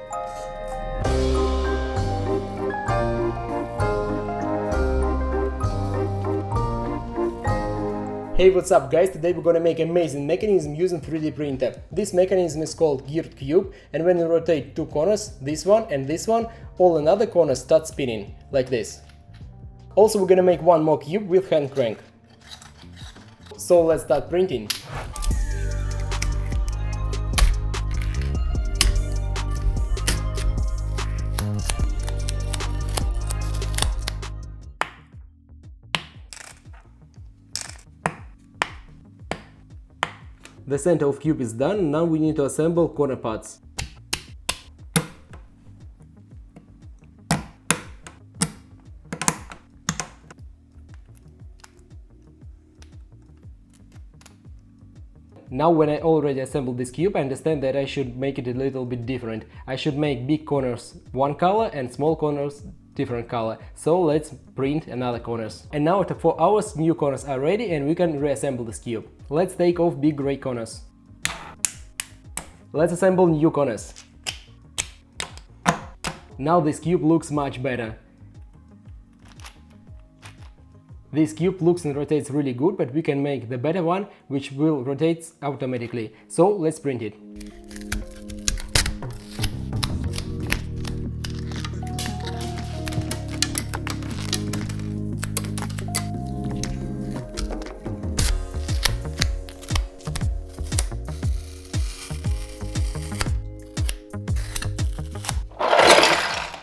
Hey, what's up guys, today we're gonna make amazing mechanism using 3D printer. This mechanism is called geared cube, and when you rotate two corners, this one and this one, all another corners start spinning, like this. Also we're gonna make one more cube with hand crank. So let's start printing. The center of cube is done, now we need to assemble corner parts. Now when I already assembled this cube, I understand that I should make it a little bit different. I should make big corners one color and small corners different color. So let's print another corners. And now after 4 hours new corners are ready and we can reassemble this cube. Let's take off big gray corners. Let's assemble new corners. Now this cube looks much better. This cube looks and rotates really good, but we can make the better one, which will rotate automatically. So let's print it.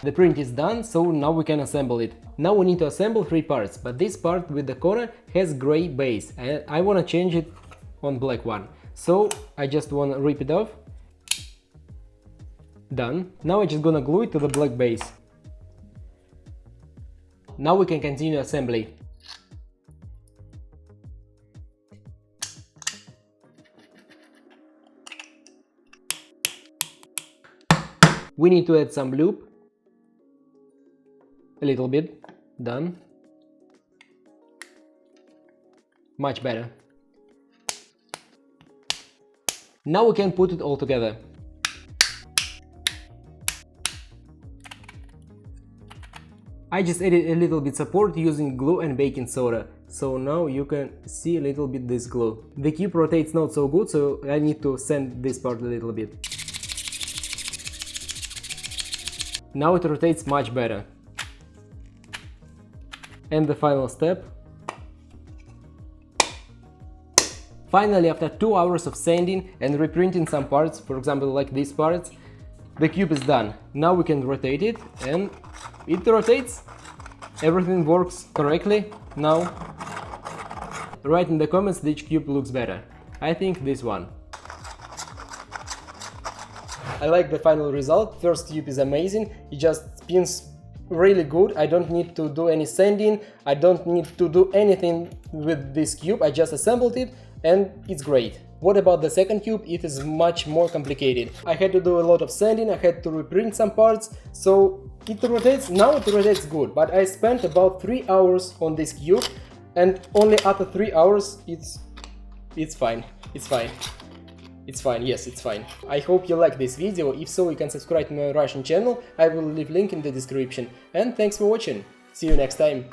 The print is done, so now we can assemble it. Now we need to assemble 3 parts, but this part with the corner has gray base and I want to change it on black one. So I just want to rip it off. Done. Now I'm just gonna glue it to the black base. Now we can continue assembly. We need to add some loop. A little bit. Done. Much better. Now we can put it all together. I just added a little bit support using glue and baking soda. So now you can see a little bit this glue. The cube rotates not so good, so I need to sand this part a little bit. Now it rotates much better. And the final step. Finally, after 2 hours of sanding and reprinting some parts, for example like these parts, the cube is done. Now we can rotate it and it rotates. Everything works correctly. Now write in the comments which cube looks better. I think this one. I like the final result. First cube is amazing. It just spins really good. I don't need to do any sanding, I don't need to do anything with this cube, I just assembled it and it's great. What about the second cube? It is much more complicated. I had to do a lot of sanding, I had to reprint some parts, so it rotates, now it rotates good, but I spent about 3 hours on this cube and only after 3 hours it's fine, it's fine. It's fine, yes, it's fine. I hope you like this video. If so, you can subscribe to my Russian channel. I will leave link in the description. And thanks for watching. See you next time.